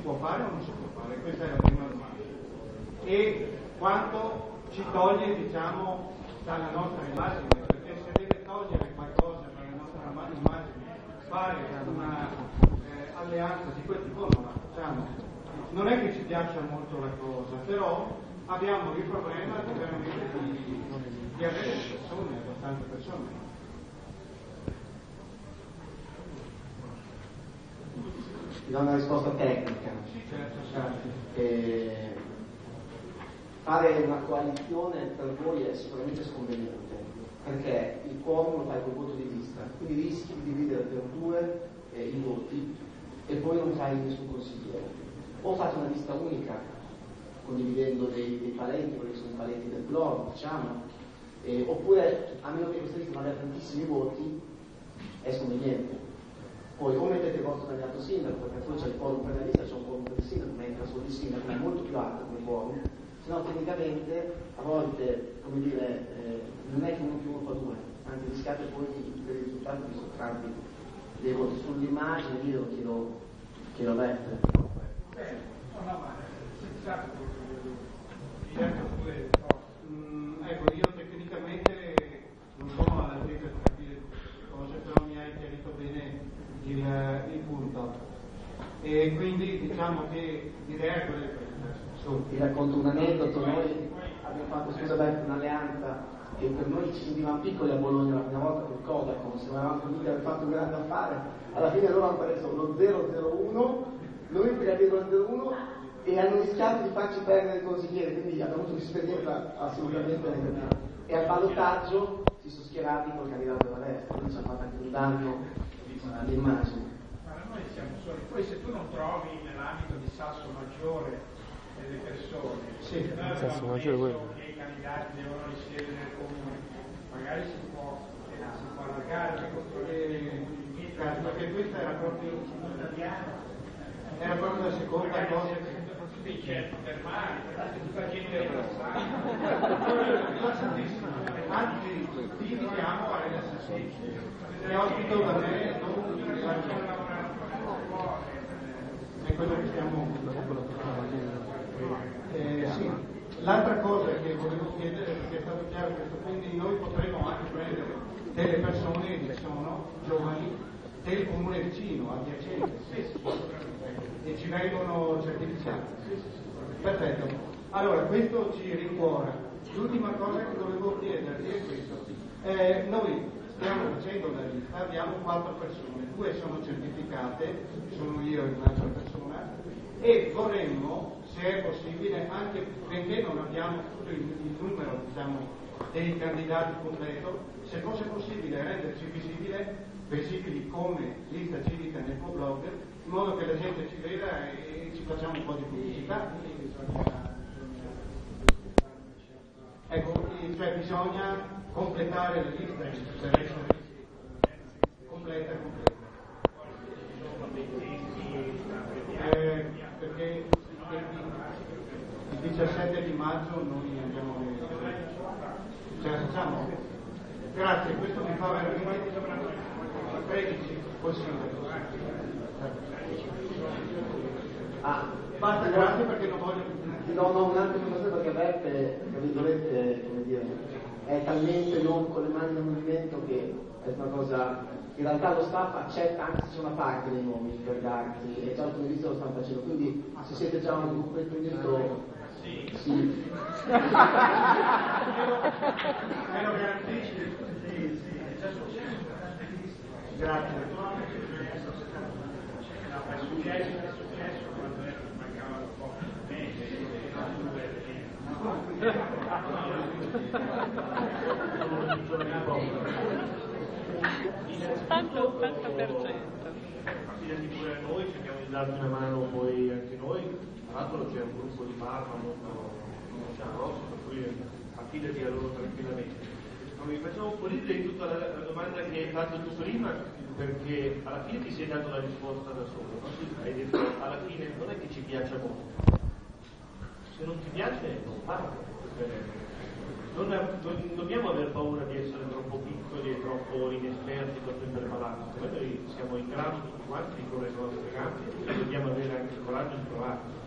può fare o non si può fare? Questa è la prima domanda. E quanto ci toglie, diciamo, dalla nostra immagine, perché se deve togliere qualcosa dalla nostra immagine, fare una alleanza di quel tipo non la facciamo. Non è che ci piaccia molto la cosa, però abbiamo il problema di veramente di avere persone, abbastanza persone. Ti do una risposta tecnica. Sì, certo. Fare una coalizione per voi è sicuramente sconveniente, perché il quorum lo fai col voto di lista, quindi rischi di dividere per due i voti e poi non fai nessun consigliere. O fate una lista unica, condividendo dei parenti, quelli che sono i parenti del blog, diciamo, oppure, a meno che questa lista non abbia tantissimi voti, è sconveniente. Poi o mettete il vostro candidato sindaco, perché poi c'è il quorum per la lista, c'è un quorum per il sindaco, ma entra solo il sindaco, è molto più alto come quorum, se no tecnicamente a volte, come dire, non è che uno più uno fa due, anzi rischiate poi per il risultato di sottrarvi dei voti. Sull'immagine io lo chiedo a Beppe. Ecco, io tecnicamente non sono all'altezza di capire cose, però mi hai chiarito bene il punto. E quindi diciamo che l'idea è quella che Ti racconto un aneddoto. Noi abbiamo fatto, scusa Beppe, un'alleanza che per noi ci sentivamo piccoli a Bologna la prima volta col Codacom, sembravamo che aver fatto un grande affare. Alla fine loro hanno preso lo 001, noi prendiamo lo 01 e hanno rischiato di farci perdere il consigliere, quindi abbiamo avuto un'esperienza assolutamente negativa. E al ballottaggio si sono schierati col candidato della destra, quindi ci ha fatto anche un danno all'immagine. Ma noi siamo soli. Poi se tu non trovi nell'ambito di Sasso Maggiore delle persone, sì, Sasso Maggiore che i candidati devono risiedere nel comune, magari si può allargare le controlli, perché questa era proprio la seconda cosa che certo fermare, perché tutta la gente è passata. Anzi, dividiamo a RSC. E ospito da me è quello che stiamo sì. L'altra cosa che volevo chiedere, perché è stato chiaro questo, quindi noi potremo anche prendere delle persone che sono giovani del comune vicino, adiacente, e ci vengono certificati. Perfetto. Allora, questo ci rincuora. L'ultima cosa che volevo chiederti è questo. Noi stiamo facendo la lista, abbiamo 4 persone, 2 sono certificate, sono io e un'altra persona, e vorremmo, se è possibile, anche benché non abbiamo tutto il numero, diciamo, dei candidati completo, se fosse possibile renderci visibili come lista civica nel blog, in modo che la gente ci veda e ci facciamo un po' di pubblicità. Ecco, cioè bisogna completare la lista per essere completa. Perché il 17 di maggio noi abbiamo ce la facciamo. Grazie, questo mi fa veramente 13 possibile. Basta, grazie perché non voglio più. No, un attimo perché Beppe, tra virgolette, come dire, è talmente non con le mani nel movimento che è una cosa. In realtà lo staff accetta anche se c'è una parte dei nomi per darti, e già alcuni visto lo stanno facendo, quindi se siete già un gruppetto unito, sì. Me lo garantisci? Sì, è successo. Grazie. È successo quando mancavano pochi mesi. Fidati pure a noi, cerchiamo di darti una mano poi anche noi. Tra l'altro c'è un gruppo di Parma molto grosso, per cui affidati a loro tranquillamente. Ma mi facciamo un po' ridere di tutta la domanda che hai fatto tu prima, perché alla fine ti sei dato la risposta da solo, no? Hai detto alla fine non è che ci piaccia molto, se non ti piace non parlo. Non dobbiamo aver paura di essere troppo piccoli e troppo inesperti, troppo impreparati. Noi siamo in grado tutti quanti di correre le nostre gambe, dobbiamo avere anche il coraggio tanto di provare.